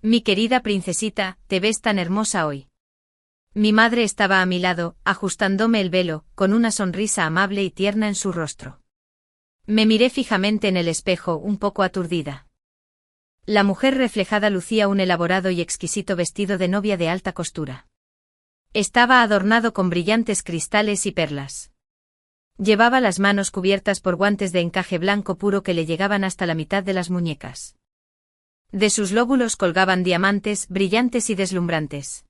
Mi querida princesita, te ves tan hermosa hoy. Mi madre estaba a mi lado, ajustándome el velo, con una sonrisa amable y tierna en su rostro. Me miré fijamente en el espejo, un poco aturdida. La mujer reflejada lucía un elaborado y exquisito vestido de novia de alta costura. Estaba adornado con brillantes cristales y perlas. Llevaba las manos cubiertas por guantes de encaje blanco puro que le llegaban hasta la mitad de las muñecas. De sus lóbulos colgaban diamantes, brillantes y deslumbrantes.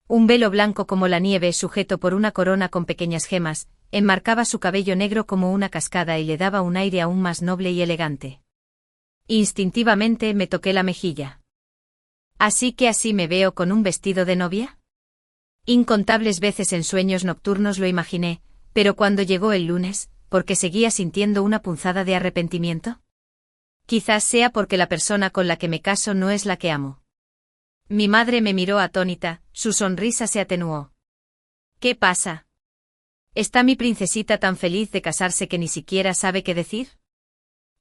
Un velo blanco como la nieve, sujeto por una corona con pequeñas gemas, enmarcaba su cabello negro como una cascada y le daba un aire aún más noble y elegante. Instintivamente me toqué la mejilla. ¿Así que así me veo con un vestido de novia? Incontables veces en sueños nocturnos lo imaginé, pero cuando llegó el lunes, ¿por qué seguía sintiendo una punzada de arrepentimiento? Quizás sea porque la persona con la que me caso no es la que amo. Mi madre me miró atónita, su sonrisa se atenuó. ¿Qué pasa? ¿Está mi princesita tan feliz de casarse que ni siquiera sabe qué decir?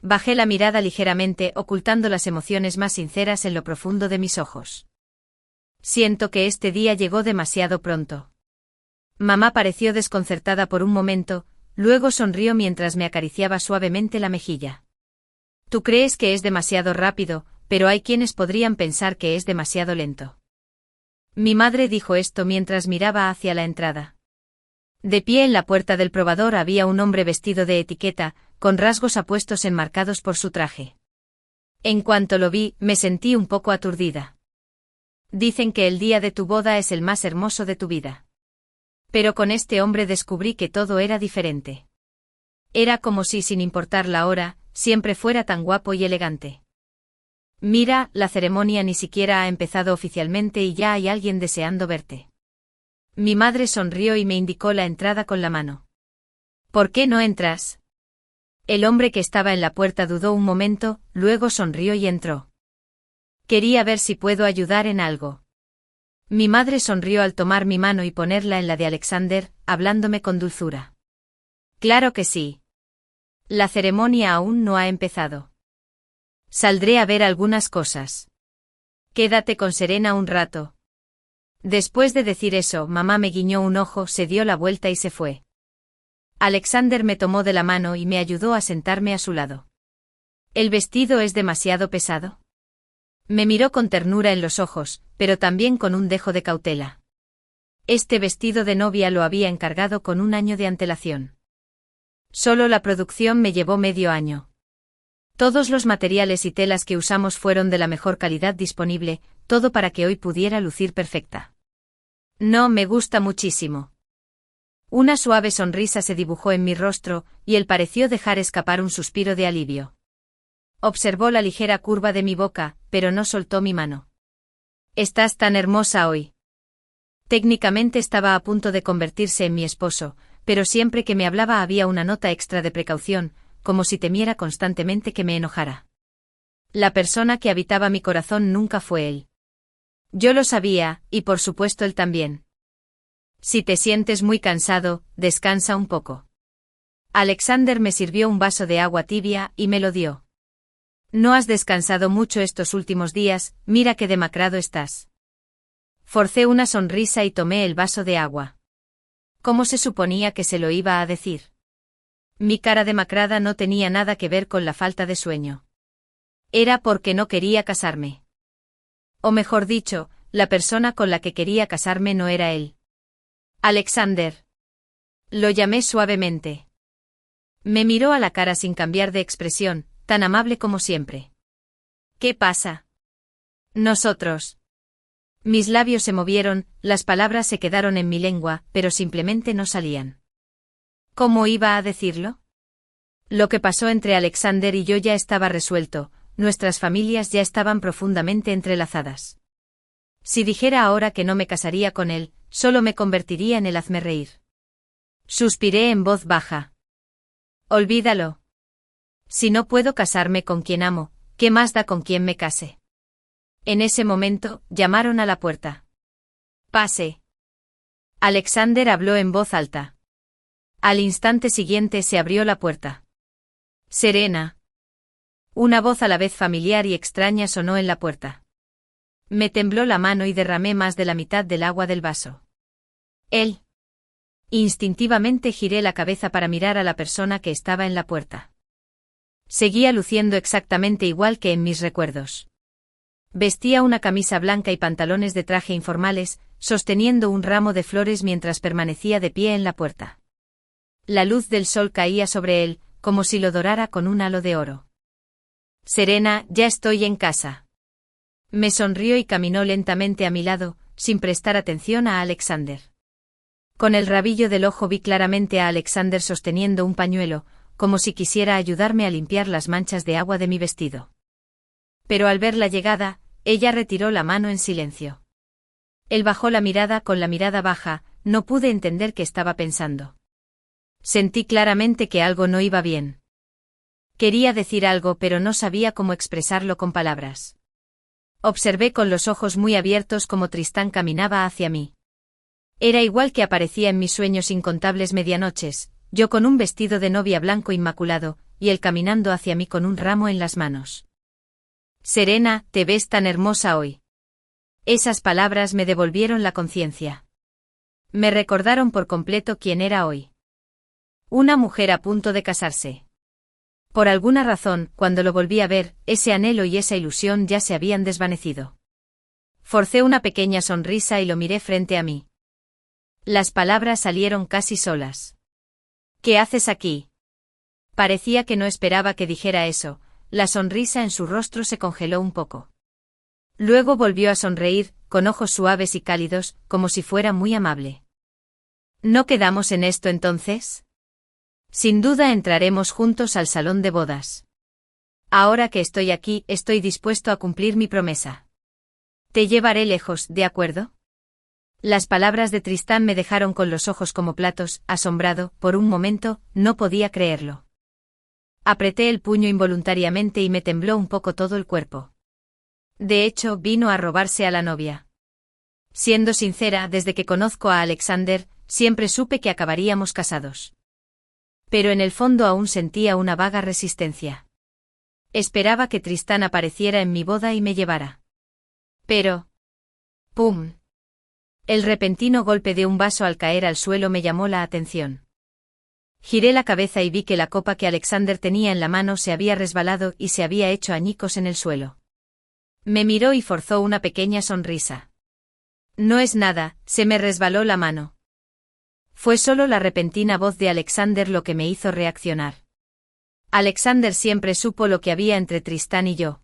Bajé la mirada ligeramente, ocultando las emociones más sinceras en lo profundo de mis ojos. Siento que este día llegó demasiado pronto. Mamá pareció desconcertada por un momento, luego sonrió mientras me acariciaba suavemente la mejilla. Tú crees que es demasiado rápido, pero hay quienes podrían pensar que es demasiado lento. Mi madre dijo esto mientras miraba hacia la entrada. De pie en la puerta del probador había un hombre vestido de etiqueta, con rasgos apuestos enmarcados por su traje. En cuanto lo vi, me sentí un poco aturdida. Dicen que el día de tu boda es el más hermoso de tu vida. Pero con este hombre descubrí que todo era diferente. Era como si, sin importar la hora, siempre fuera tan guapo y elegante. Mira, la ceremonia ni siquiera ha empezado oficialmente y ya hay alguien deseando verte. Mi madre sonrió y me indicó la entrada con la mano. ¿Por qué no entras? El hombre que estaba en la puerta dudó un momento, luego sonrió y entró. Quería ver si puedo ayudar en algo. Mi madre sonrió al tomar mi mano y ponerla en la de Alexander, hablándome con dulzura. Claro que sí. La ceremonia aún no ha empezado. Saldré a ver algunas cosas. Quédate con Serena un rato. Después de decir eso, mamá me guiñó un ojo, se dio la vuelta y se fue. Alexander me tomó de la mano y me ayudó a sentarme a su lado. ¿El vestido es demasiado pesado? Me miró con ternura en los ojos, pero también con un dejo de cautela. Este vestido de novia lo había encargado con 1 año de antelación. Solo la producción me llevó medio año. Todos los materiales y telas que usamos fueron de la mejor calidad disponible, todo para que hoy pudiera lucir perfecta. No, me gusta muchísimo. Una suave sonrisa se dibujó en mi rostro, y él pareció dejar escapar un suspiro de alivio. Observó la ligera curva de mi boca, pero no soltó mi mano. Estás tan hermosa hoy. Técnicamente estaba a punto de convertirse en mi esposo, pero siempre que me hablaba había una nota extra de precaución, como si temiera constantemente que me enojara. La persona que habitaba mi corazón nunca fue él. Yo lo sabía, y por supuesto él también. Si te sientes muy cansado, descansa un poco. Alexander me sirvió un vaso de agua tibia y me lo dio. No has descansado mucho estos últimos días, mira qué demacrado estás. Forcé una sonrisa y tomé el vaso de agua. ¿Cómo se suponía que se lo iba a decir? Mi cara demacrada no tenía nada que ver con la falta de sueño. Era porque no quería casarme. O mejor dicho, la persona con la que quería casarme no era él. Alexander. Lo llamé suavemente. Me miró a la cara sin cambiar de expresión, tan amable como siempre. ¿Qué pasa? Nosotros. Mis labios se movieron, las palabras se quedaron en mi lengua, pero simplemente no salían. ¿Cómo iba a decirlo? Lo que pasó entre Alexander y yo ya estaba resuelto, nuestras familias ya estaban profundamente entrelazadas. Si dijera ahora que no me casaría con él, solo me convertiría en el hazmerreír. Suspiré en voz baja. Olvídalo. Si no puedo casarme con quien amo, ¿qué más da con quien me case? En ese momento, llamaron a la puerta. Pase. Alexander habló en voz alta. Al instante siguiente se abrió la puerta. Serena. Una voz a la vez familiar y extraña sonó en la puerta. Me tembló la mano y derramé más de la mitad del agua del vaso. Él. Instintivamente giré la cabeza para mirar a la persona que estaba en la puerta. Seguía luciendo exactamente igual que en mis recuerdos. Vestía una camisa blanca y pantalones de traje informales, sosteniendo un ramo de flores mientras permanecía de pie en la puerta. La luz del sol caía sobre él, como si lo dorara con un halo de oro. Serena, ya estoy en casa. Me sonrió y caminó lentamente a mi lado, sin prestar atención a Alexander. Con el rabillo del ojo vi claramente a Alexander sosteniendo un pañuelo, como si quisiera ayudarme a limpiar las manchas de agua de mi vestido. Pero al ver la llegada, ella retiró la mano en silencio. Él bajó la mirada con la mirada baja, no pude entender qué estaba pensando. Sentí claramente que algo no iba bien. Quería decir algo pero no sabía cómo expresarlo con palabras. Observé con los ojos muy abiertos cómo Tristán caminaba hacia mí. Era igual que aparecía en mis sueños incontables medianoches, yo con un vestido de novia blanco inmaculado, y él caminando hacia mí con un ramo en las manos. Serena, te ves tan hermosa hoy. Esas palabras me devolvieron la conciencia. Me recordaron por completo quién era hoy. Una mujer a punto de casarse. Por alguna razón, cuando lo volví a ver, ese anhelo y esa ilusión ya se habían desvanecido. Forcé una pequeña sonrisa y lo miré frente a mí. Las palabras salieron casi solas. ¿Qué haces aquí? Parecía que no esperaba que dijera eso, la sonrisa en su rostro se congeló un poco. Luego volvió a sonreír, con ojos suaves y cálidos, como si fuera muy amable. ¿No quedamos en esto entonces? Sin duda entraremos juntos al salón de bodas. Ahora que estoy aquí, estoy dispuesto a cumplir mi promesa. Te llevaré lejos, ¿de acuerdo? Las palabras de Tristán me dejaron con los ojos como platos, asombrado, por un momento, no podía creerlo. Apreté el puño involuntariamente y me tembló un poco todo el cuerpo. De hecho, vino a robarse a la novia. Siendo sincera, desde que conozco a Alexander, siempre supe que acabaríamos casados. Pero en el fondo aún sentía una vaga resistencia. Esperaba que Tristán apareciera en mi boda y me llevara. Pero... ¡pum! El repentino golpe de un vaso al caer al suelo me llamó la atención. Giré la cabeza y vi que la copa que Alexander tenía en la mano se había resbalado y se había hecho añicos en el suelo. Me miró y forzó una pequeña sonrisa. No es nada, se me resbaló la mano. Fue solo la repentina voz de Alexander lo que me hizo reaccionar. Alexander siempre supo lo que había entre Tristán y yo.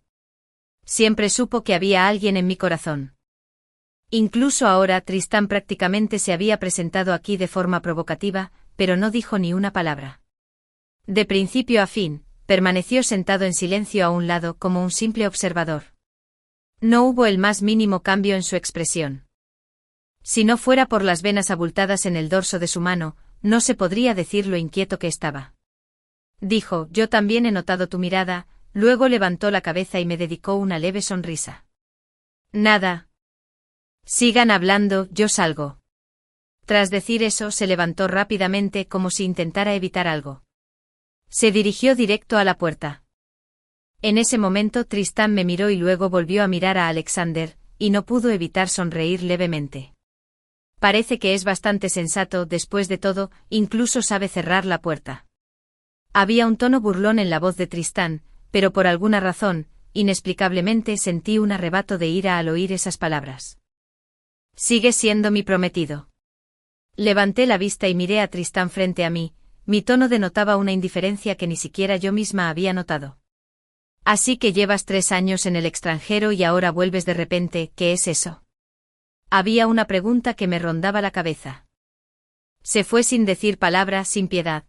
Siempre supo que había alguien en mi corazón. Incluso ahora Tristán prácticamente se había presentado aquí de forma provocativa, pero no dijo ni una palabra. De principio a fin, permaneció sentado en silencio a un lado como un simple observador. No hubo el más mínimo cambio en su expresión. Si no fuera por las venas abultadas en el dorso de su mano, no se podría decir lo inquieto que estaba. Dijo, yo también he notado tu mirada, luego levantó la cabeza y me dedicó una leve sonrisa. Nada. Sigan hablando, yo salgo. Tras decir eso se levantó rápidamente como si intentara evitar algo. Se dirigió directo a la puerta. En ese momento Tristán me miró y luego volvió a mirar a Alexander, y no pudo evitar sonreír levemente. Parece que es bastante sensato, después de todo, incluso sabe cerrar la puerta. Había un tono burlón en la voz de Tristán, pero por alguna razón, inexplicablemente sentí un arrebato de ira al oír esas palabras. Sigue siendo mi prometido. Levanté la vista y miré a Tristán frente a mí, mi tono denotaba una indiferencia que ni siquiera yo misma había notado. Así que llevas 3 años en el extranjero y ahora vuelves de repente, ¿qué es eso? Había una pregunta que me rondaba la cabeza. Se fue sin decir palabra, sin piedad.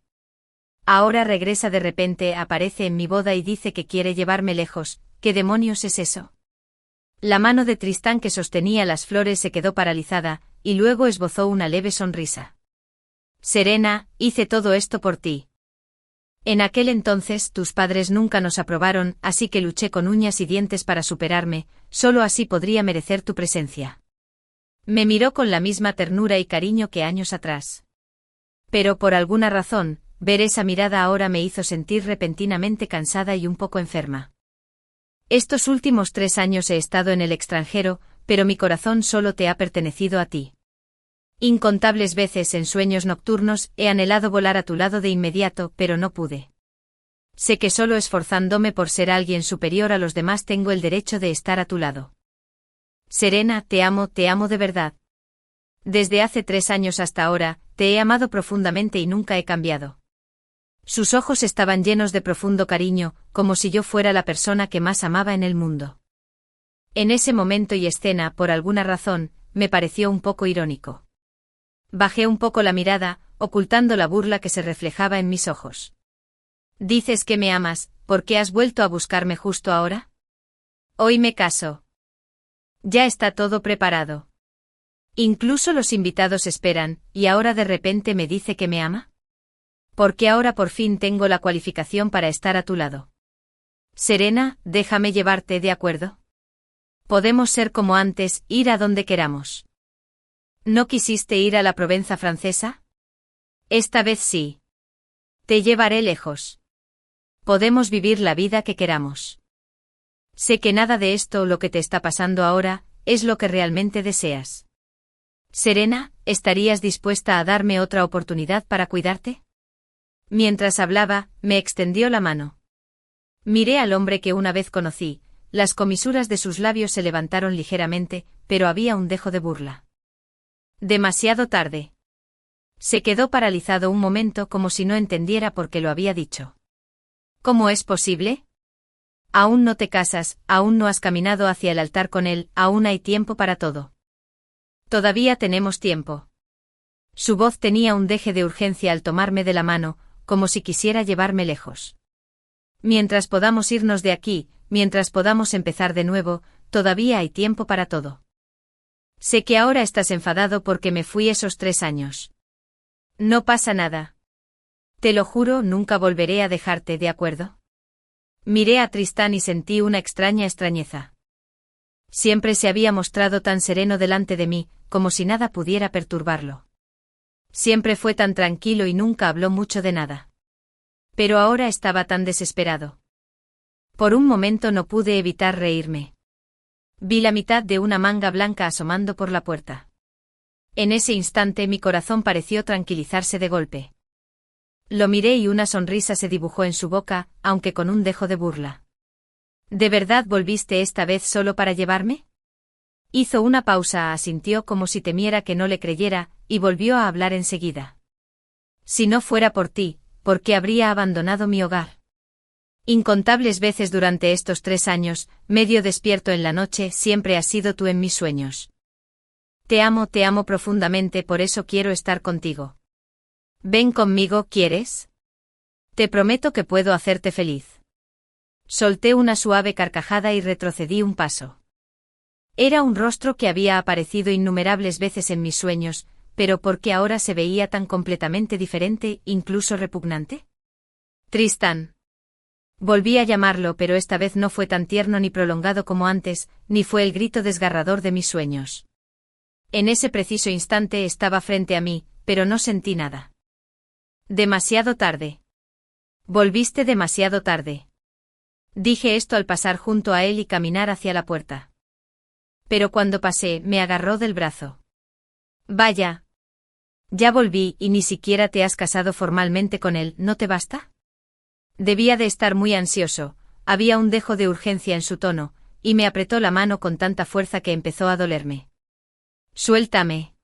Ahora regresa de repente, aparece en mi boda y dice que quiere llevarme lejos, ¿qué demonios es eso? La mano de Tristán que sostenía las flores se quedó paralizada, y luego esbozó una leve sonrisa. Serena, hice todo esto por ti. En aquel entonces tus padres nunca nos aprobaron, así que luché con uñas y dientes para superarme, solo así podría merecer tu presencia. Me miró con la misma ternura y cariño que años atrás. Pero por alguna razón, ver esa mirada ahora me hizo sentir repentinamente cansada y un poco enferma. Estos últimos 3 años he estado en el extranjero, pero mi corazón solo te ha pertenecido a ti. Incontables veces en sueños nocturnos he anhelado volar a tu lado de inmediato, pero no pude. Sé que solo esforzándome por ser alguien superior a los demás tengo el derecho de estar a tu lado. Serena, te amo de verdad. Desde hace 3 años hasta ahora, te he amado profundamente y nunca he cambiado. Sus ojos estaban llenos de profundo cariño, como si yo fuera la persona que más amaba en el mundo. En ese momento y escena, por alguna razón, me pareció un poco irónico. Bajé un poco la mirada, ocultando la burla que se reflejaba en mis ojos. Dices que me amas, ¿por qué has vuelto a buscarme justo ahora? Hoy me caso. Ya está todo preparado. Incluso los invitados esperan, y ahora de repente me dice que me ama. Porque ahora por fin tengo la cualificación para estar a tu lado. Serena, déjame llevarte, ¿de acuerdo? Podemos ser como antes, ir a donde queramos. ¿No quisiste ir a la Provenza francesa? Esta vez sí. Te llevaré lejos. Podemos vivir la vida que queramos. Sé que nada de esto, lo que te está pasando ahora, es lo que realmente deseas. Serena, ¿estarías dispuesta a darme otra oportunidad para cuidarte? Mientras hablaba, me extendió la mano. Miré al hombre que una vez conocí, las comisuras de sus labios se levantaron ligeramente, pero había un dejo de burla. Demasiado tarde. Se quedó paralizado un momento como si no entendiera por qué lo había dicho. ¿Cómo es posible? Aún no te casas, aún no has caminado hacia el altar con él, aún hay tiempo para todo. Todavía tenemos tiempo. Su voz tenía un deje de urgencia al tomarme de la mano, como si quisiera llevarme lejos. Mientras podamos irnos de aquí, mientras podamos empezar de nuevo, todavía hay tiempo para todo. Sé que ahora estás enfadado porque me fui esos 3 años. No pasa nada. Te lo juro, nunca volveré a dejarte, ¿de acuerdo? Miré a Tristán y sentí una extraña extrañeza. Siempre se había mostrado tan sereno delante de mí, como si nada pudiera perturbarlo. Siempre fue tan tranquilo y nunca habló mucho de nada. Pero ahora estaba tan desesperado. Por un momento no pude evitar reírme. Vi la mitad de una manga blanca asomando por la puerta. En ese instante mi corazón pareció tranquilizarse de golpe. Lo miré y una sonrisa se dibujó en su boca, aunque con un dejo de burla. ¿De verdad volviste esta vez solo para llevarme? Hizo una pausa, asintió como si temiera que no le creyera, y volvió a hablar enseguida. Si no fuera por ti, ¿por qué habría abandonado mi hogar? Incontables veces durante estos 3 años, medio despierto en la noche, siempre has sido tú en mis sueños. Te amo profundamente, por eso quiero estar contigo. Ven conmigo, ¿quieres? Te prometo que puedo hacerte feliz. Solté una suave carcajada y retrocedí un paso. Era un rostro que había aparecido innumerables veces en mis sueños, pero ¿por qué ahora se veía tan completamente diferente, incluso repugnante? Tristán. Volví a llamarlo, pero esta vez no fue tan tierno ni prolongado como antes, ni fue el grito desgarrador de mis sueños. En ese preciso instante estaba frente a mí, pero no sentí nada. Demasiado tarde. Volviste demasiado tarde. Dije esto al pasar junto a él y caminar hacia la puerta. Pero cuando pasé, me agarró del brazo. Vaya. Ya volví y ni siquiera te has casado formalmente con él, ¿no te basta? Debía de estar muy ansioso, había un dejo de urgencia en su tono, y me apretó la mano con tanta fuerza que empezó a dolerme. Suéltame.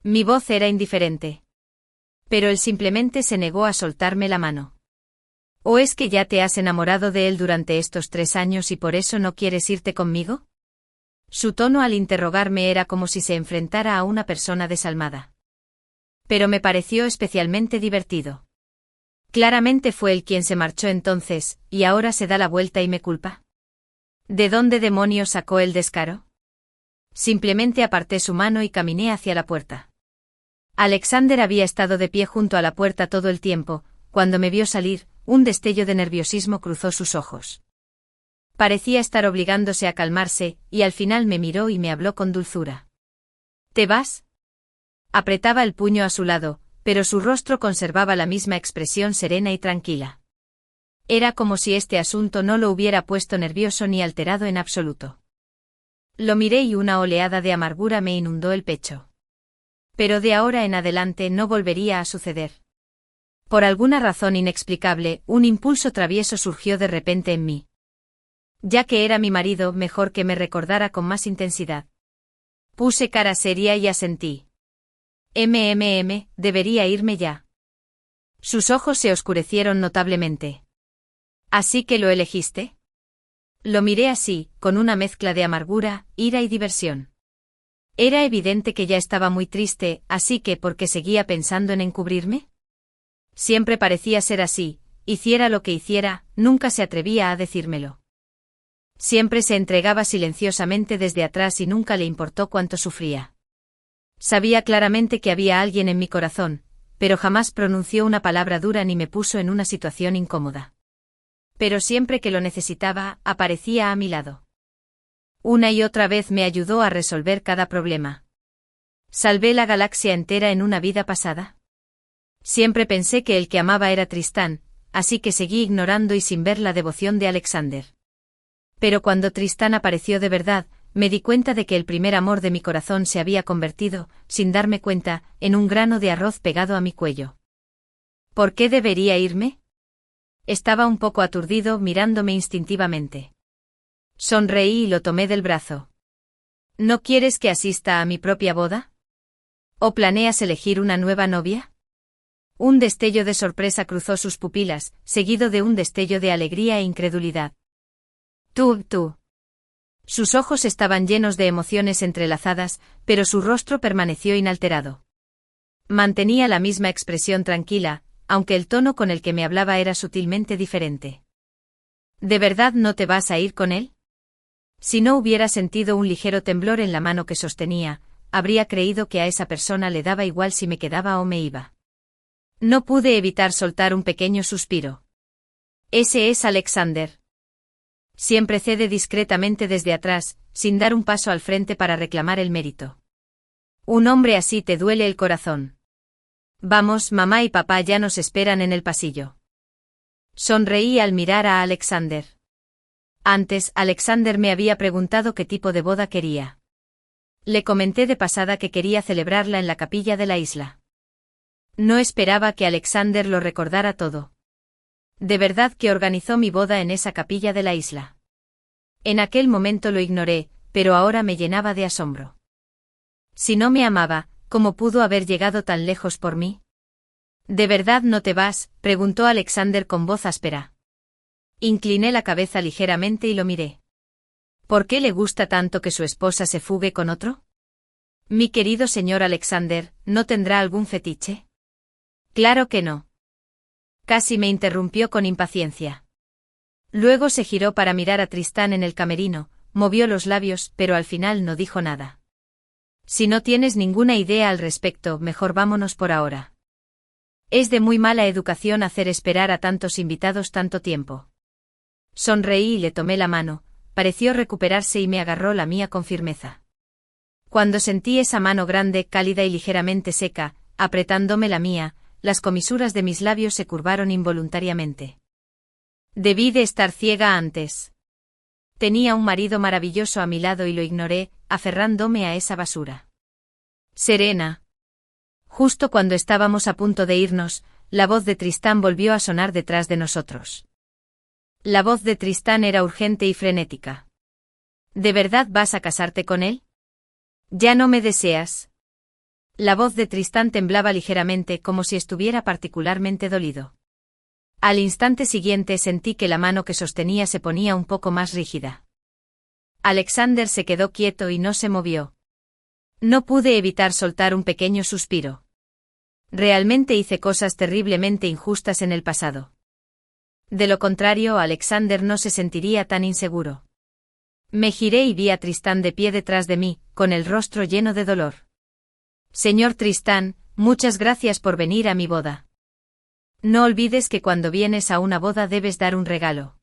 Mi voz era indiferente. Pero él simplemente se negó a soltarme la mano. ¿O es que ya te has enamorado de él durante estos 3 años y por eso no quieres irte conmigo? Su tono al interrogarme era como si se enfrentara a una persona desalmada. Pero me pareció especialmente divertido. Claramente fue él quien se marchó entonces, y ahora se da la vuelta y me culpa. ¿De dónde demonios sacó el descaro? Simplemente aparté su mano y caminé hacia la puerta. Alexander había estado de pie junto a la puerta todo el tiempo. Cuando me vio salir, un destello de nerviosismo cruzó sus ojos. Parecía estar obligándose a calmarse, y al final me miró y me habló con dulzura. ¿Te vas? Apretaba el puño a su lado, pero su rostro conservaba la misma expresión serena y tranquila. Era como si este asunto no lo hubiera puesto nervioso ni alterado en absoluto. Lo miré y una oleada de amargura me inundó el pecho. Pero de ahora en adelante no volvería a suceder. Por alguna razón inexplicable, un impulso travieso surgió de repente en mí. Ya que era mi marido, mejor que me recordara con más intensidad. Puse cara seria y asentí. Debería irme ya. Sus ojos se oscurecieron notablemente. ¿Así que lo elegiste? Lo miré así, con una mezcla de amargura, ira y diversión. Era evidente que ya estaba muy triste, así que ¿por qué seguía pensando en encubrirme? Siempre parecía ser así, hiciera lo que hiciera, nunca se atrevía a decírmelo. Siempre se entregaba silenciosamente desde atrás y nunca le importó cuánto sufría. Sabía claramente que había alguien en mi corazón, pero jamás pronunció una palabra dura ni me puso en una situación incómoda. Pero siempre que lo necesitaba, aparecía a mi lado. Una y otra vez me ayudó a resolver cada problema. ¿Salvé la galaxia entera en una vida pasada? Siempre pensé que el que amaba era Tristán, así que seguí ignorando y sin ver la devoción de Alexander. Pero cuando Tristán apareció de verdad, me di cuenta de que el primer amor de mi corazón se había convertido, sin darme cuenta, en un grano de arroz pegado a mi cuello. ¿Por qué debería irme? Estaba un poco aturdido mirándome instintivamente. Sonreí y lo tomé del brazo. ¿No quieres que asista a mi propia boda? ¿O planeas elegir una nueva novia? Un destello de sorpresa cruzó sus pupilas, seguido de un destello de alegría e incredulidad. Tú. Sus ojos estaban llenos de emociones entrelazadas, pero su rostro permaneció inalterado. Mantenía la misma expresión tranquila, aunque el tono con el que me hablaba era sutilmente diferente. ¿De verdad no te vas a ir con él? Si no hubiera sentido un ligero temblor en la mano que sostenía, habría creído que a esa persona le daba igual si me quedaba o me iba. No pude evitar soltar un pequeño suspiro. Ese es Alexander. Siempre cede discretamente desde atrás, sin dar un paso al frente para reclamar el mérito. Un hombre así te duele el corazón. Vamos, mamá y papá ya nos esperan en el pasillo. Sonreí al mirar a Alexander. Antes, Alexander me había preguntado qué tipo de boda quería. Le comenté de pasada que quería celebrarla en la capilla de la isla. No esperaba que Alexander lo recordara todo. De verdad que organizó mi boda en esa capilla de la isla. En aquel momento lo ignoré, pero ahora me llenaba de asombro. Si no me amaba, ¿cómo pudo haber llegado tan lejos por mí? ¿De verdad no te vas?, preguntó Alexander con voz áspera. Incliné la cabeza ligeramente y lo miré. ¿Por qué le gusta tanto que su esposa se fugue con otro? Mi querido señor Alexander, ¿no tendrá algún fetiche? Claro que no. Casi me interrumpió con impaciencia. Luego se giró para mirar a Tristán en el camerino, movió los labios, pero al final no dijo nada. Si no tienes ninguna idea al respecto, mejor vámonos por ahora. Es de muy mala educación hacer esperar a tantos invitados tanto tiempo. Sonreí y le tomé la mano, pareció recuperarse y me agarró la mía con firmeza. Cuando sentí esa mano grande, cálida y ligeramente seca, apretándome la mía, las comisuras de mis labios se curvaron involuntariamente. Debí de estar ciega antes. Tenía un marido maravilloso a mi lado y lo ignoré, aferrándome a esa basura. Serena. Justo cuando estábamos a punto de irnos, la voz de Tristán volvió a sonar detrás de nosotros. La voz de Tristán era urgente y frenética. ¿De verdad vas a casarte con él? ¿Ya no me deseas? La voz de Tristán temblaba ligeramente como si estuviera particularmente dolido. Al instante siguiente sentí que la mano que sostenía se ponía un poco más rígida. Alexander se quedó quieto y no se movió. No pude evitar soltar un pequeño suspiro. Realmente hice cosas terriblemente injustas en el pasado. De lo contrario, Alexander no se sentiría tan inseguro. Me giré y vi a Tristán de pie detrás de mí, con el rostro lleno de dolor. Señor Tristán, muchas gracias por venir a mi boda. No olvides que cuando vienes a una boda debes dar un regalo.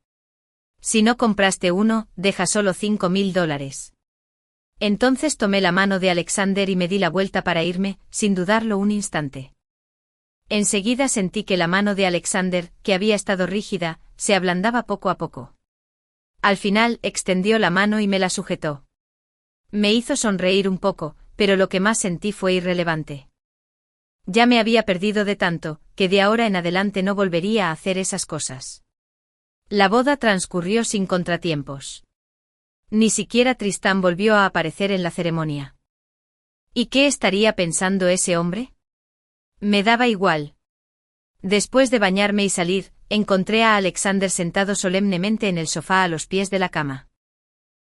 Si no compraste uno, deja solo $5,000. Entonces tomé la mano de Alexander y me di la vuelta para irme, sin dudarlo un instante. Enseguida sentí que la mano de Alexander, que había estado rígida, se ablandaba poco a poco. Al final, extendió la mano y me la sujetó. Me hizo sonreír un poco, pero lo que más sentí fue irrelevante. Ya me había perdido de tanto, que de ahora en adelante no volvería a hacer esas cosas. La boda transcurrió sin contratiempos. Ni siquiera Tristán volvió a aparecer en la ceremonia. ¿Y qué estaría pensando ese hombre? Me daba igual. Después de bañarme y salir, encontré a Alexander sentado solemnemente en el sofá a los pies de la cama.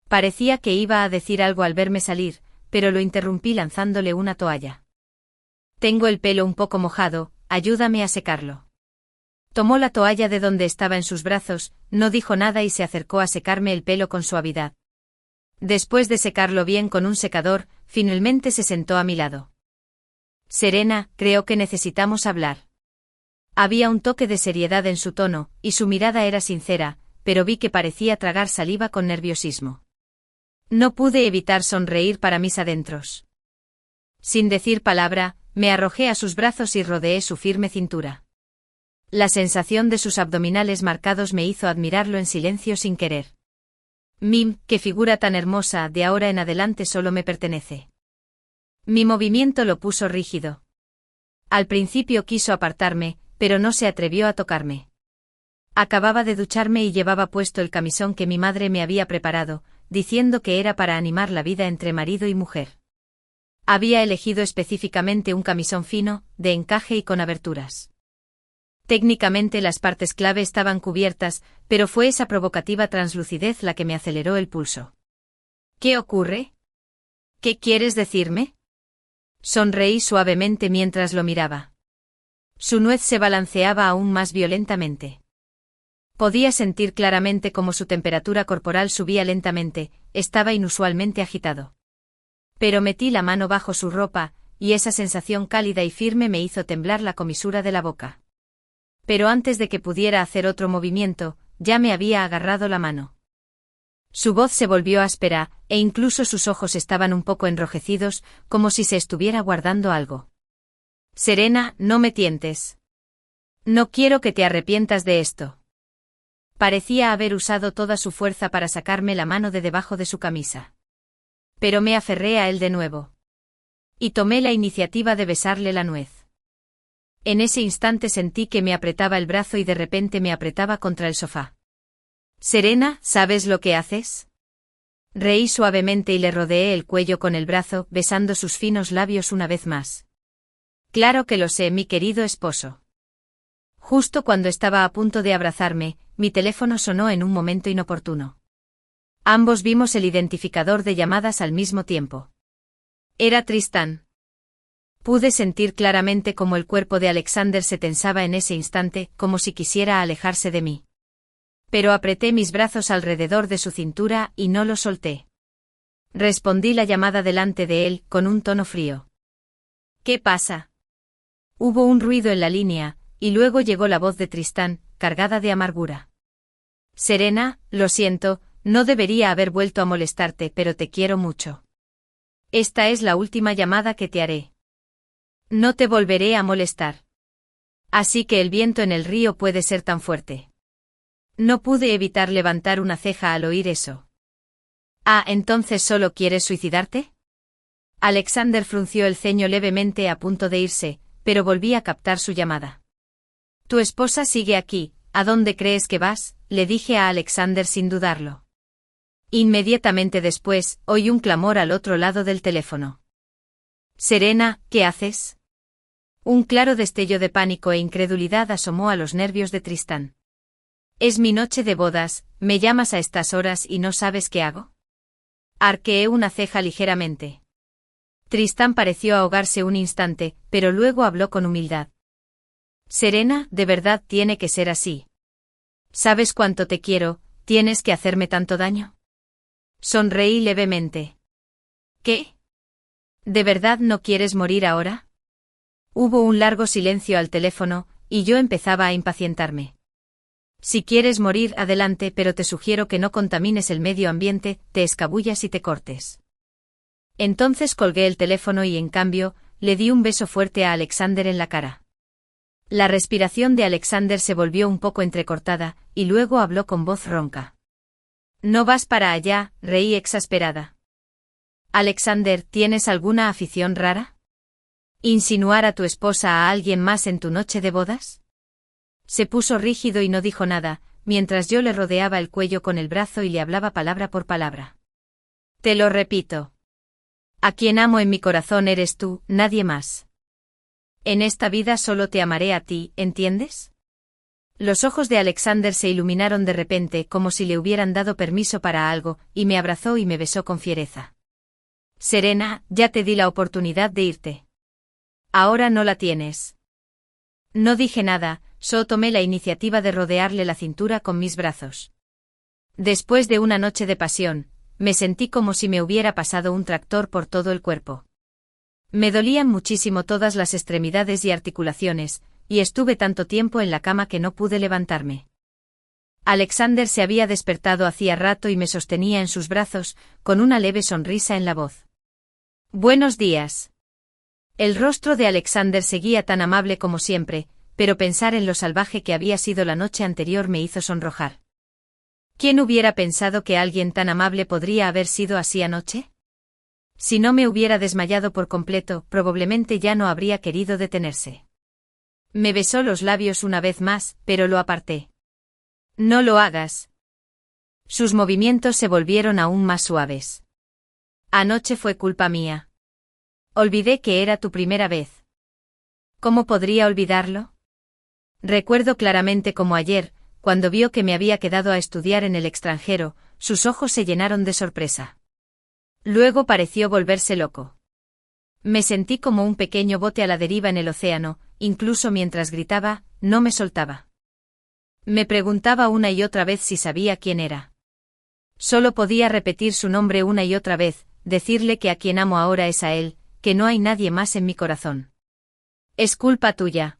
Parecía que iba a decir algo al verme salir, pero lo interrumpí lanzándole una toalla. Tengo el pelo un poco mojado, ayúdame a secarlo. Tomó la toalla de donde estaba en sus brazos, no dijo nada y se acercó a secarme el pelo con suavidad. Después de secarlo bien con un secador, finalmente se sentó a mi lado. Serena, creo que necesitamos hablar. Había un toque de seriedad en su tono, y su mirada era sincera, pero vi que parecía tragar saliva con nerviosismo. No pude evitar sonreír para mis adentros. Sin decir palabra, me arrojé a sus brazos y rodeé su firme cintura. La sensación de sus abdominales marcados me hizo admirarlo en silencio sin querer. Qué figura tan hermosa, de ahora en adelante solo me pertenece. Mi movimiento lo puso rígido. Al principio quiso apartarme, pero no se atrevió a tocarme. Acababa de ducharme y llevaba puesto el camisón que mi madre me había preparado, diciendo que era para animar la vida entre marido y mujer. Había elegido específicamente un camisón fino, de encaje y con aberturas. Técnicamente las partes clave estaban cubiertas, pero fue esa provocativa translucidez la que me aceleró el pulso. ¿Qué ocurre? ¿Qué quieres decirme? Sonreí suavemente mientras lo miraba. Su nuez se balanceaba aún más violentamente. Podía sentir claramente cómo su temperatura corporal subía lentamente, estaba inusualmente agitado. Pero metí la mano bajo su ropa, y esa sensación cálida y firme me hizo temblar la comisura de la boca. Pero antes de que pudiera hacer otro movimiento, ya me había agarrado la mano. Su voz se volvió áspera, e incluso sus ojos estaban un poco enrojecidos, como si se estuviera guardando algo. Serena, no me tientes. No quiero que te arrepientas de esto. Parecía haber usado toda su fuerza para sacarme la mano de debajo de su camisa. Pero me aferré a él de nuevo. Y tomé la iniciativa de besarle la nuez. En ese instante sentí que me apretaba el brazo y de repente me apretaba contra el sofá. Serena, ¿sabes lo que haces? Reí suavemente y le rodeé el cuello con el brazo, besando sus finos labios una vez más. Claro que lo sé, mi querido esposo. Justo cuando estaba a punto de abrazarme, mi teléfono sonó en un momento inoportuno. Ambos vimos el identificador de llamadas al mismo tiempo. Era Tristán. Pude sentir claramente cómo el cuerpo de Alexander se tensaba en ese instante, como si quisiera alejarse de mí. Pero apreté mis brazos alrededor de su cintura y no lo solté. Respondí la llamada delante de él, con un tono frío. ¿Qué pasa? Hubo un ruido en la línea, y luego llegó la voz de Tristán, cargada de amargura. Serena, lo siento, no debería haber vuelto a molestarte, pero te quiero mucho. Esta es la última llamada que te haré. No te volveré a molestar. Así que el viento en el río puede ser tan fuerte. No pude evitar levantar una ceja al oír eso. Ah, ¿entonces solo quieres suicidarte? Alexander frunció el ceño levemente a punto de irse, pero volví a captar su llamada. Tu esposa sigue aquí, ¿a dónde crees que vas?, le dije a Alexander sin dudarlo. Inmediatamente después, oí un clamor al otro lado del teléfono. Serena, ¿qué haces? Un claro destello de pánico e incredulidad asomó a los nervios de Tristán. Es mi noche de bodas, me llamas a estas horas y no sabes qué hago. Arqueé una ceja ligeramente. Tristán pareció ahogarse un instante, pero luego habló con humildad. Serena, de verdad tiene que ser así. ¿Sabes cuánto te quiero? ¿Tienes que hacerme tanto daño? Sonreí levemente. ¿Qué? ¿De verdad no quieres morir ahora? Hubo un largo silencio al teléfono, y yo empezaba a impacientarme. Si quieres morir, adelante, pero te sugiero que no contamines el medio ambiente, te escabullas y te cortes. Entonces colgué el teléfono y en cambio, le di un beso fuerte a Alexander en la cara. La respiración de Alexander se volvió un poco entrecortada, y luego habló con voz ronca. No vas para allá, reí exasperada. Alexander, ¿tienes alguna afición rara? ¿Insinuar a tu esposa a alguien más en tu noche de bodas? Se puso rígido y no dijo nada, mientras yo le rodeaba el cuello con el brazo y le hablaba palabra por palabra. Te lo repito. A quien amo en mi corazón eres tú, nadie más. En esta vida solo te amaré a ti, ¿entiendes? Los ojos de Alexander se iluminaron de repente como si le hubieran dado permiso para algo, y me abrazó y me besó con fiereza. Serena, ya te di la oportunidad de irte. Ahora no la tienes. No dije nada, solo tomé la iniciativa de rodearle la cintura con mis brazos. Después de una noche de pasión, me sentí como si me hubiera pasado un tractor por todo el cuerpo. Me dolían muchísimo todas las extremidades y articulaciones, y estuve tanto tiempo en la cama que no pude levantarme. Alexander se había despertado hacía rato y me sostenía en sus brazos, con una leve sonrisa en la voz. Buenos días. El rostro de Alexander seguía tan amable como siempre, pero pensar en lo salvaje que había sido la noche anterior me hizo sonrojar. ¿Quién hubiera pensado que alguien tan amable podría haber sido así anoche? Si no me hubiera desmayado por completo, probablemente ya no habría querido detenerse. Me besó los labios una vez más, pero lo aparté. No lo hagas. Sus movimientos se volvieron aún más suaves. Anoche fue culpa mía. Olvidé que era tu primera vez. ¿Cómo podría olvidarlo? Recuerdo claramente como ayer, cuando vio que me había quedado a estudiar en el extranjero, sus ojos se llenaron de sorpresa. Luego pareció volverse loco. Me sentí como un pequeño bote a la deriva en el océano, incluso mientras gritaba, no me soltaba. Me preguntaba una y otra vez si sabía quién era. Solo podía repetir su nombre una y otra vez, decirle que a quien amo ahora es a él, que no hay nadie más en mi corazón. Es culpa tuya.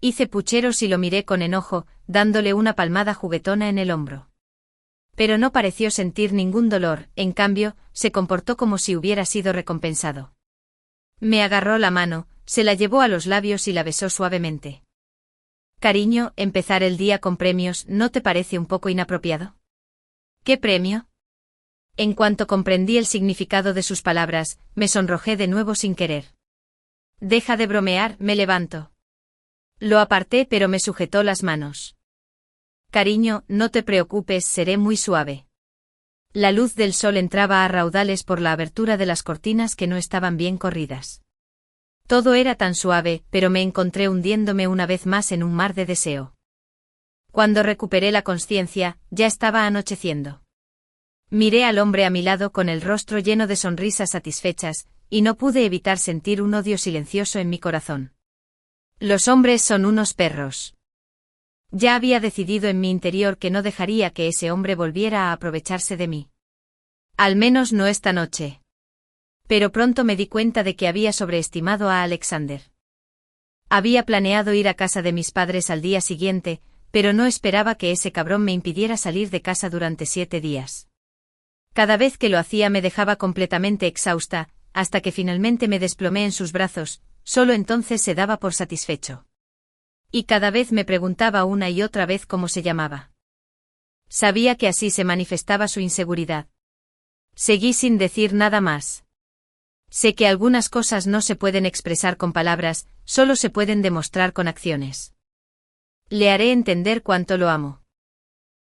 Hice pucheros y lo miré con enojo, dándole una palmada juguetona en el hombro. Pero no pareció sentir ningún dolor, en cambio, se comportó como si hubiera sido recompensado. Me agarró la mano, se la llevó a los labios y la besó suavemente. Cariño, empezar el día con premios, ¿no te parece un poco inapropiado? ¿Qué premio? En cuanto comprendí el significado de sus palabras, me sonrojé de nuevo sin querer. Deja de bromear, me levanto. Lo aparté pero me sujetó las manos. Cariño, no te preocupes, seré muy suave. La luz del sol entraba a raudales por la abertura de las cortinas que no estaban bien corridas. Todo era tan suave, pero me encontré hundiéndome una vez más en un mar de deseo. Cuando recuperé la consciencia, ya estaba anocheciendo. Miré al hombre a mi lado con el rostro lleno de sonrisas satisfechas, y no pude evitar sentir un odio silencioso en mi corazón. Los hombres son unos perros. Ya había decidido en mi interior que no dejaría que ese hombre volviera a aprovecharse de mí. Al menos no esta noche. Pero pronto me di cuenta de que había sobreestimado a Alexander. Había planeado ir a casa de mis padres al día siguiente, pero no esperaba que ese cabrón me impidiera salir de casa durante 7 días. Cada vez que lo hacía me dejaba completamente exhausta, hasta que finalmente me desplomé en sus brazos, solo entonces se daba por satisfecho. Y cada vez me preguntaba una y otra vez cómo se llamaba. Sabía que así se manifestaba su inseguridad. Seguí sin decir nada más. Sé que algunas cosas no se pueden expresar con palabras, solo se pueden demostrar con acciones. Le haré entender cuánto lo amo.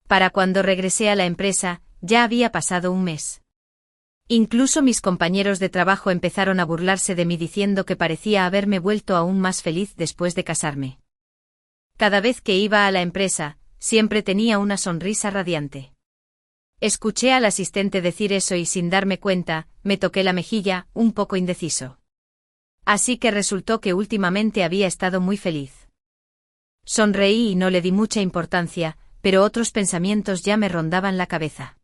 Para cuando regresé a la empresa, ya había pasado un mes. Incluso mis compañeros de trabajo empezaron a burlarse de mí diciendo que parecía haberme vuelto aún más feliz después de casarme. Cada vez que iba a la empresa, siempre tenía una sonrisa radiante. Escuché al asistente decir eso y sin darme cuenta, me toqué la mejilla, un poco indeciso. Así que resultó que últimamente había estado muy feliz. Sonreí y no le di mucha importancia, pero otros pensamientos ya me rondaban la cabeza.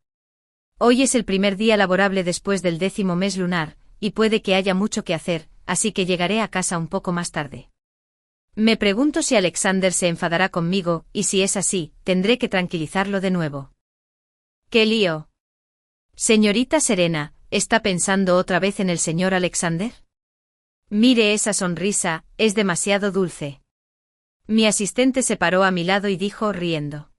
Hoy es el primer día laborable después del 10º mes lunar, y puede que haya mucho que hacer, así que llegaré a casa un poco más tarde. Me pregunto si Alexander se enfadará conmigo, y si es así, tendré que tranquilizarlo de nuevo. ¡Qué lío! Señorita Serena, ¿está pensando otra vez en el señor Alexander? Mire esa sonrisa, es demasiado dulce. Mi asistente se paró a mi lado y dijo riendo.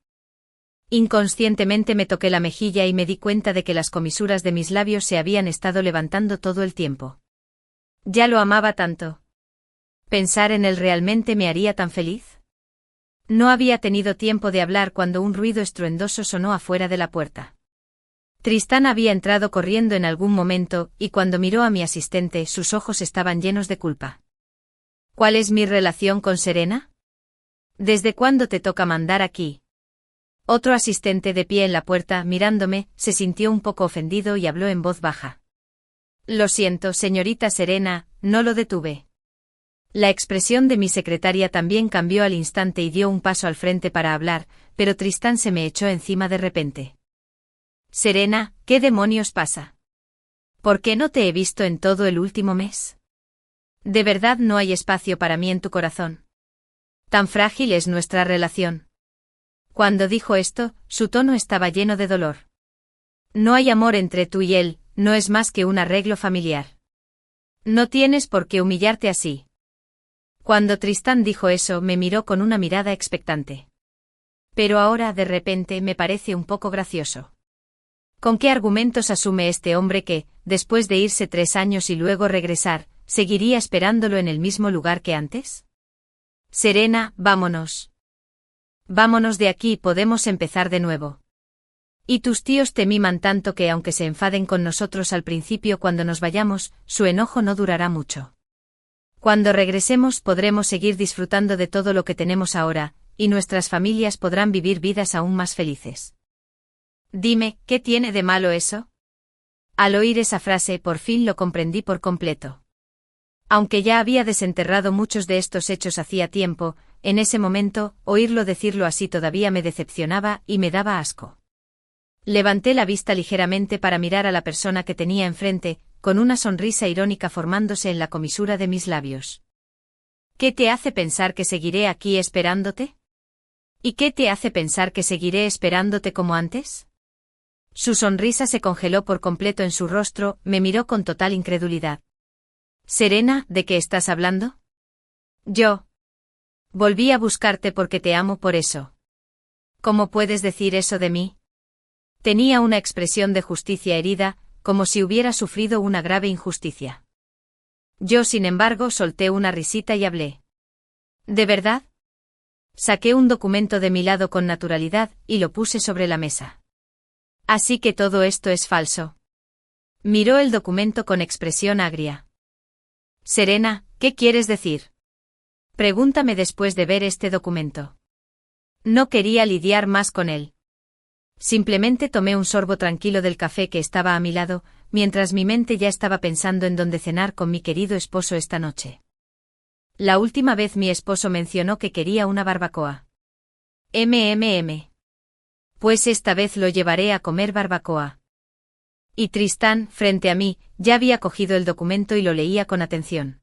Inconscientemente me toqué la mejilla y me di cuenta de que las comisuras de mis labios se habían estado levantando todo el tiempo. Ya lo amaba tanto. ¿Pensar en él realmente me haría tan feliz? No había tenido tiempo de hablar cuando un ruido estruendoso sonó afuera de la puerta. Tristán había entrado corriendo en algún momento, y cuando miró a mi asistente sus ojos estaban llenos de culpa. ¿Cuál es mi relación con Serena? ¿Desde cuándo te toca mandar aquí? Otro asistente de pie en la puerta, mirándome, se sintió un poco ofendido y habló en voz baja. Lo siento, señorita Serena, no lo detuve. La expresión de mi secretaria también cambió al instante y dio un paso al frente para hablar, pero Tristán se me echó encima de repente. Serena, ¿qué demonios pasa? ¿Por qué no te he visto en todo el último mes? ¿De verdad no hay espacio para mí en tu corazón? Tan frágil es nuestra relación. Cuando dijo esto, su tono estaba lleno de dolor. No hay amor entre tú y él, no es más que un arreglo familiar. No tienes por qué humillarte así. Cuando Tristán dijo eso, me miró con una mirada expectante. Pero ahora, de repente, me parece un poco gracioso. ¿Con qué argumentos asume este hombre que, después de irse 3 años y luego regresar, seguiría esperándolo en el mismo lugar que antes? Serena, vámonos. Vámonos de aquí, podemos empezar de nuevo. Y tus tíos te miman tanto que aunque se enfaden con nosotros al principio cuando nos vayamos, su enojo no durará mucho. Cuando regresemos podremos seguir disfrutando de todo lo que tenemos ahora, y nuestras familias podrán vivir vidas aún más felices. Dime, ¿qué tiene de malo eso? Al oír esa frase por fin lo comprendí por completo. Aunque ya había desenterrado muchos de estos hechos hacía tiempo, en ese momento, oírlo decirlo así todavía me decepcionaba y me daba asco. Levanté la vista ligeramente para mirar a la persona que tenía enfrente, con una sonrisa irónica formándose en la comisura de mis labios. ¿Qué te hace pensar que seguiré aquí esperándote? ¿Y qué te hace pensar que seguiré esperándote como antes? Su sonrisa se congeló por completo en su rostro, me miró con total incredulidad. Serena, ¿de qué estás hablando? Yo. Volví a buscarte porque te amo por eso. ¿Cómo puedes decir eso de mí? Tenía una expresión de justicia herida, como si hubiera sufrido una grave injusticia. Yo, sin embargo, solté una risita y hablé. ¿De verdad? Saqué un documento de mi lado con naturalidad y lo puse sobre la mesa. Así que todo esto es falso. Miró el documento con expresión agria. Serena, ¿qué quieres decir? Pregúntame después de ver este documento. No quería lidiar más con él. Simplemente tomé un sorbo tranquilo del café que estaba a mi lado, mientras mi mente ya estaba pensando en dónde cenar con mi querido esposo esta noche. La última vez mi esposo mencionó que quería una barbacoa. Pues esta vez lo llevaré a comer barbacoa. Y Tristán, frente a mí, ya había cogido el documento y lo leía con atención.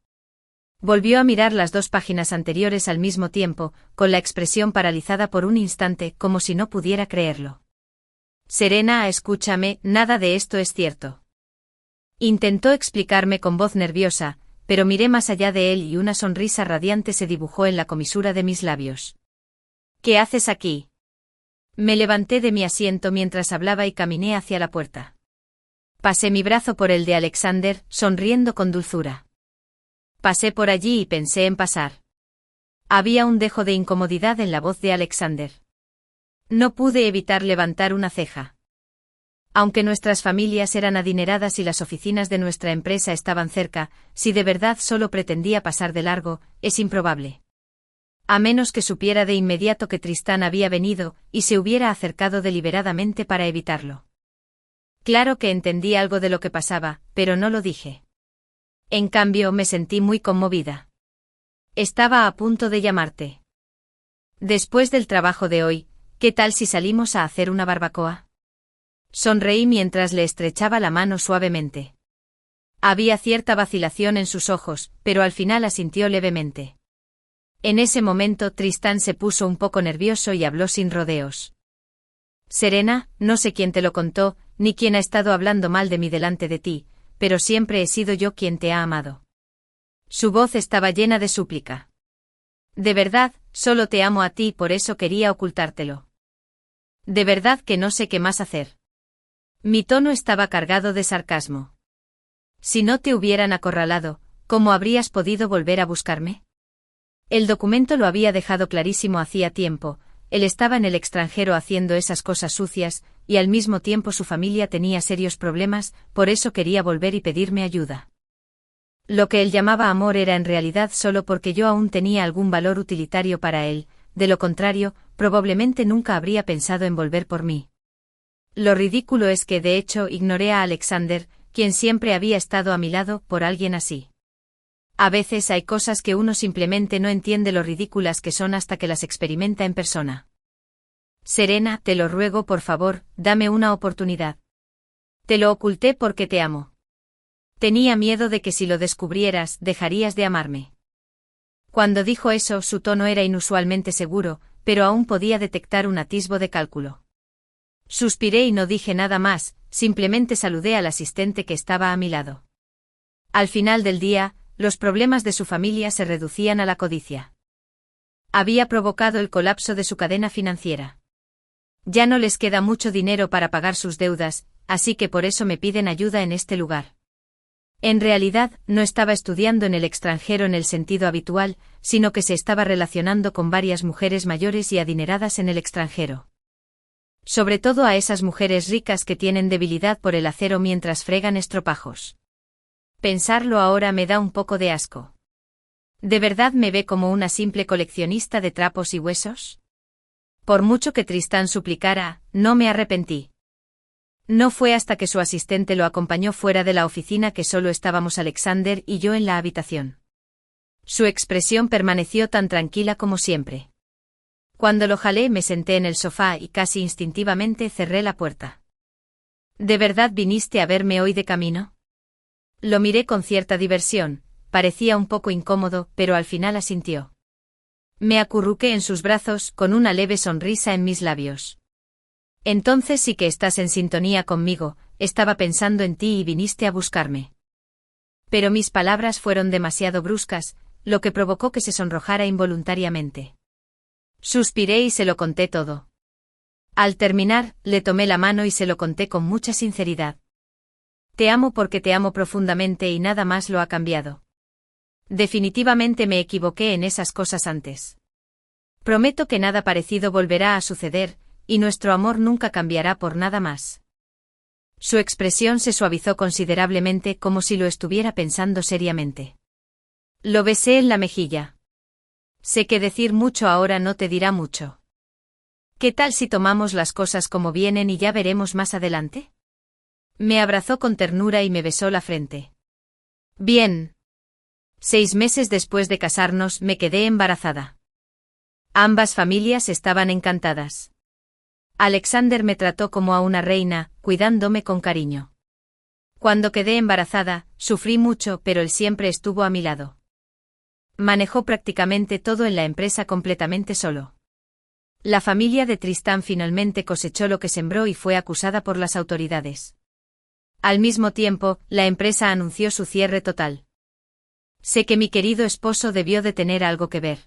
Volvió a mirar las 2 páginas anteriores al mismo tiempo, con la expresión paralizada por un instante, como si no pudiera creerlo. Serena, escúchame, nada de esto es cierto. Intentó explicarme con voz nerviosa, pero miré más allá de él y una sonrisa radiante se dibujó en la comisura de mis labios. ¿Qué haces aquí? Me levanté de mi asiento mientras hablaba y caminé hacia la puerta. Pasé mi brazo por el de Alexander, sonriendo con dulzura. Pasé por allí y pensé en pasar. Había un dejo de incomodidad en la voz de Alexander. No pude evitar levantar una ceja. Aunque nuestras familias eran adineradas y las oficinas de nuestra empresa estaban cerca, si de verdad solo pretendía pasar de largo, es improbable. A menos que supiera de inmediato que Tristán había venido y se hubiera acercado deliberadamente para evitarlo. Claro que entendí algo de lo que pasaba, pero no lo dije. En cambio, me sentí muy conmovida. Estaba a punto de llamarte. Después del trabajo de hoy, ¿qué tal si salimos a hacer una barbacoa? Sonreí mientras le estrechaba la mano suavemente. Había cierta vacilación en sus ojos, pero al final asintió levemente. En ese momento Tristán se puso un poco nervioso y habló sin rodeos. Serena, no sé quién te lo contó, ni quién ha estado hablando mal de mí delante de ti, pero siempre he sido yo quien te ha amado. Su voz estaba llena de súplica. De verdad, solo te amo a ti y por eso quería ocultártelo. De verdad que no sé qué más hacer. Mi tono estaba cargado de sarcasmo. Si no te hubieran acorralado, ¿cómo habrías podido volver a buscarme? El documento lo había dejado clarísimo hacía tiempo. Él estaba en el extranjero haciendo esas cosas sucias, y al mismo tiempo su familia tenía serios problemas, por eso quería volver y pedirme ayuda. Lo que él llamaba amor era en realidad solo porque yo aún tenía algún valor utilitario para él, de lo contrario, probablemente nunca habría pensado en volver por mí. Lo ridículo es que de hecho ignoré a Alexander, quien siempre había estado a mi lado, por alguien así. A veces hay cosas que uno simplemente no entiende lo ridículas que son hasta que las experimenta en persona. Serena, te lo ruego por favor, dame una oportunidad. Te lo oculté porque te amo. Tenía miedo de que si lo descubrieras, dejarías de amarme. Cuando dijo eso, su tono era inusualmente seguro, pero aún podía detectar un atisbo de cálculo. Suspiré y no dije nada más, simplemente saludé al asistente que estaba a mi lado. Al final del día, los problemas de su familia se reducían a la codicia. Había provocado el colapso de su cadena financiera. Ya no les queda mucho dinero para pagar sus deudas, así que por eso me piden ayuda en este lugar. En realidad, no estaba estudiando en el extranjero en el sentido habitual, sino que se estaba relacionando con varias mujeres mayores y adineradas en el extranjero. Sobre todo a esas mujeres ricas que tienen debilidad por el acero mientras fregan estropajos. Pensarlo ahora me da un poco de asco. ¿De verdad me ve como una simple coleccionista de trapos y huesos? Por mucho que Tristán suplicara, no me arrepentí. No fue hasta que su asistente lo acompañó fuera de la oficina que solo estábamos Alexander y yo en la habitación. Su expresión permaneció tan tranquila como siempre. Cuando lo jalé me senté en el sofá y casi instintivamente cerré la puerta. ¿De verdad viniste a verme hoy de camino? Lo miré con cierta diversión, parecía un poco incómodo, pero al final asintió. Me acurruqué en sus brazos, con una leve sonrisa en mis labios. Entonces sí que estás en sintonía conmigo, estaba pensando en ti y viniste a buscarme. Pero mis palabras fueron demasiado bruscas, lo que provocó que se sonrojara involuntariamente. Suspiré y se lo conté todo. Al terminar, le tomé la mano y se lo conté con mucha sinceridad. Te amo porque te amo profundamente y nada más lo ha cambiado. Definitivamente me equivoqué en esas cosas antes. Prometo que nada parecido volverá a suceder, y nuestro amor nunca cambiará por nada más. Su expresión se suavizó considerablemente como si lo estuviera pensando seriamente. Lo besé en la mejilla. Sé que decir mucho ahora no te dirá mucho. ¿Qué tal si tomamos las cosas como vienen y ya veremos más adelante? Me abrazó con ternura y me besó la frente. Bien. 6 meses después de casarnos me quedé embarazada. Ambas familias estaban encantadas. Alexander me trató como a una reina, cuidándome con cariño. Cuando quedé embarazada, sufrí mucho, pero él siempre estuvo a mi lado. Manejó prácticamente todo en la empresa completamente solo. La familia de Tristán finalmente cosechó lo que sembró y fue acusada por las autoridades. Al mismo tiempo, la empresa anunció su cierre total. Sé que mi querido esposo debió de tener algo que ver.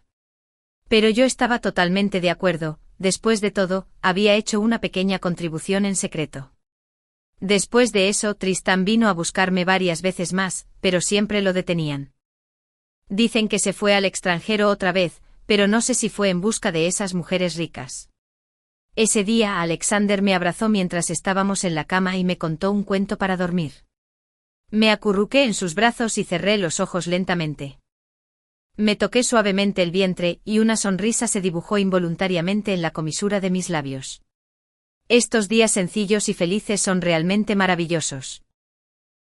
Pero yo estaba totalmente de acuerdo, después de todo, había hecho una pequeña contribución en secreto. Después de eso, Tristán vino a buscarme varias veces más, pero siempre lo detenían. Dicen que se fue al extranjero otra vez, pero no sé si fue en busca de esas mujeres ricas. Ese día Alexander me abrazó mientras estábamos en la cama y me contó un cuento para dormir. Me acurruqué en sus brazos y cerré los ojos lentamente. Me toqué suavemente el vientre y una sonrisa se dibujó involuntariamente en la comisura de mis labios. Estos días sencillos y felices son realmente maravillosos.